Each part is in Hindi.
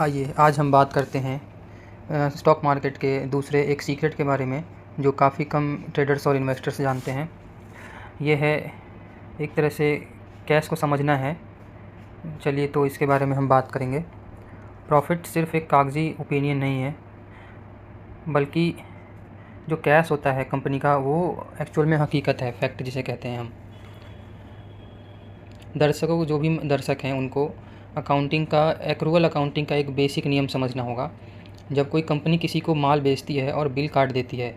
आइए आज हम बात करते हैं स्टॉक मार्केट के दूसरे एक सीक्रेट के बारे में जो काफ़ी कम ट्रेडर्स और इन्वेस्टर्स जानते हैं। ये है एक तरह से कैश को समझना है। चलिए तो इसके बारे में हम बात करेंगे। प्रॉफिट सिर्फ एक कागज़ी ओपिनियन नहीं है, बल्कि जो कैश होता है कंपनी का वो एक्चुअल में हकीकत है, फैक्ट जिसे कहते हैं हम। दर्शकों को, जो भी दर्शक हैं, उनको अकाउंटिंग का, एक्रूअल अकाउंटिंग का एक बेसिक नियम समझना होगा। जब कोई कंपनी किसी को माल बेचती है और बिल काट देती है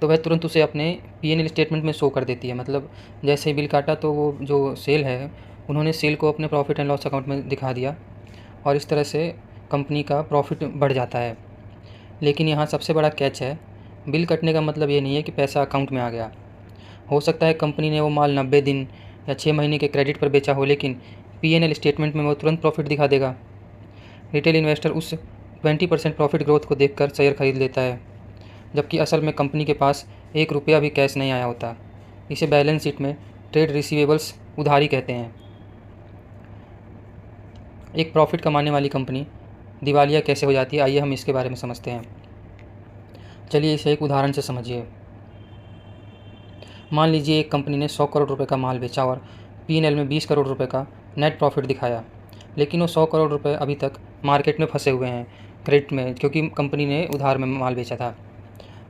तो वह तुरंत उसे अपने P&L स्टेटमेंट में शो कर देती है। मतलब जैसे ही बिल काटा तो वो जो सेल है उन्होंने सेल को अपने प्रॉफिट एंड लॉस अकाउंट में दिखा दिया और इस तरह से कंपनी का प्रॉफिट बढ़ जाता है। लेकिन यहाँ सबसे बड़ा कैच है, बिल कटने का मतलब ये नहीं है कि पैसा अकाउंट में आ गया। हो सकता है कंपनी ने वो माल 90 दिन या 6 महीने के क्रेडिट पर बेचा हो, लेकिन P&L स्टेटमेंट में वो तुरंत प्रॉफिट दिखा देगा। रिटेल इन्वेस्टर उस 20% प्रॉफिट ग्रोथ को देखकर शेयर खरीद लेता है, जबकि असल में कंपनी के पास ₹1 भी कैश नहीं आया होता। इसे बैलेंस शीट में ट्रेड रिसीवेबल्स, उधारी कहते हैं। एक प्रॉफिट कमाने वाली कंपनी दिवालिया कैसे हो जाती है, आइए हम इसके बारे में समझते हैं। चलिए इसे एक उदाहरण से समझिए। मान लीजिए एक कंपनी ने 100 करोड़ रुपए का माल बेचा और P&L में 20 करोड़ रुपए का नेट प्रॉफिट दिखाया, लेकिन वो 100 करोड़ रुपए अभी तक मार्केट में फंसे हुए हैं क्रेडिट में, क्योंकि कंपनी ने उधार में माल बेचा था।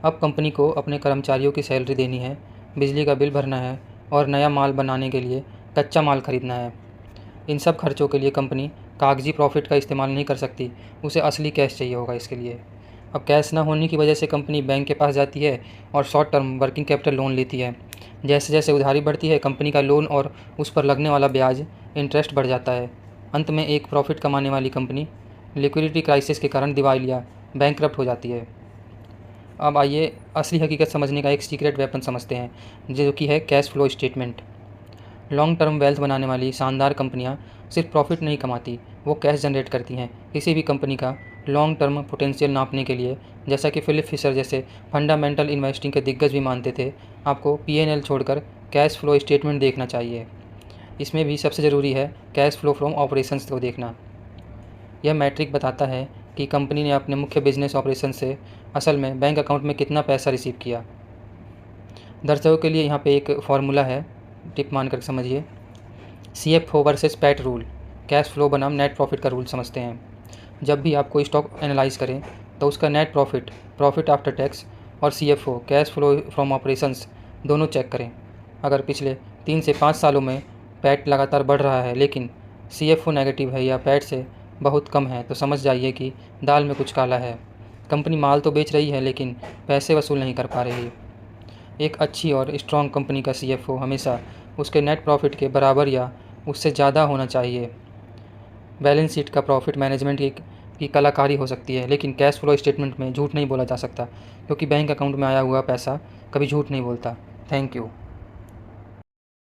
अब कंपनी को अपने कर्मचारियों की सैलरी देनी है, बिजली का बिल भरना है और नया माल बनाने के लिए कच्चा माल खरीदना है। इन सब खर्चों के लिए कंपनी कागजी प्रॉफिट का इस्तेमाल नहीं कर सकती, उसे असली कैश चाहिए होगा इसके लिए। अब कैश ना होने की वजह से कंपनी बैंक के पास जाती है और short term working capital loan लेती है। जैसे जैसे उधारी बढ़ती है, कंपनी का लोन और उस पर लगने वाला ब्याज, इंटरेस्ट बढ़ जाता है। अंत में एक प्रॉफिट कमाने वाली कंपनी लिक्विडिटी क्राइसिस के कारण दिवालिया, बैंकरप्ट हो जाती है। अब आइए असली हकीकत समझने का एक सीक्रेट वेपन समझते हैं, जो कि है cash flow statement. Long term wealth बनाने वाली शानदार कंपनियां सिर्फ प्रॉफिट नहीं कमाती, वो कैश जनरेट करती हैं। किसी भी कंपनी का लॉन्ग टर्म पोटेंशियल नापने के लिए, जैसा कि फिलिप फिशर जैसे फंडामेंटल इन्वेस्टिंग के दिग्गज भी मानते थे, आपको P&L छोड़कर कैश फ्लो स्टेटमेंट देखना चाहिए। इसमें भी सबसे ज़रूरी है कैश फ्लो फ्रॉम ऑपरेशंस को देखना। यह मैट्रिक बताता है कि कंपनी ने अपने मुख्य बिजनेस ऑपरेशन से असल में बैंक अकाउंट में कितना पैसा रिसीव किया। दर्शकों के लिए यहाँ पे एक फार्मूला है, टिप मान कर समझिए। CFO versus PAT rule, cash flow बनाम नेट प्रॉफिट का रूल समझते हैं। जब भी आप कोई स्टॉक एनालाइज करें तो उसका net profit, profit after tax और CFO, cash flow from operations, दोनों चेक करें। अगर पिछले 3 से 5 सालों में पैट लगातार बढ़ रहा है लेकिन CFO नेगेटिव है या पैट से बहुत कम है, तो समझ जाइए कि दाल में कुछ काला है। कंपनी माल तो बेच रही है लेकिन पैसे वसूल नहीं कर पा रही। एक अच्छी और स्ट्रॉन्ग कंपनी का CFO हमेशा उसके नेट प्रॉफिट के बराबर या उससे ज़्यादा होना चाहिए। बैलेंस शीट का प्रॉफिट मैनेजमेंट की कलाकारी हो सकती है, लेकिन कैश फ्लो स्टेटमेंट में झूठ नहीं बोला जा सकता, क्योंकि बैंक अकाउंट में आया हुआ पैसा कभी झूठ नहीं बोलता। Thank you.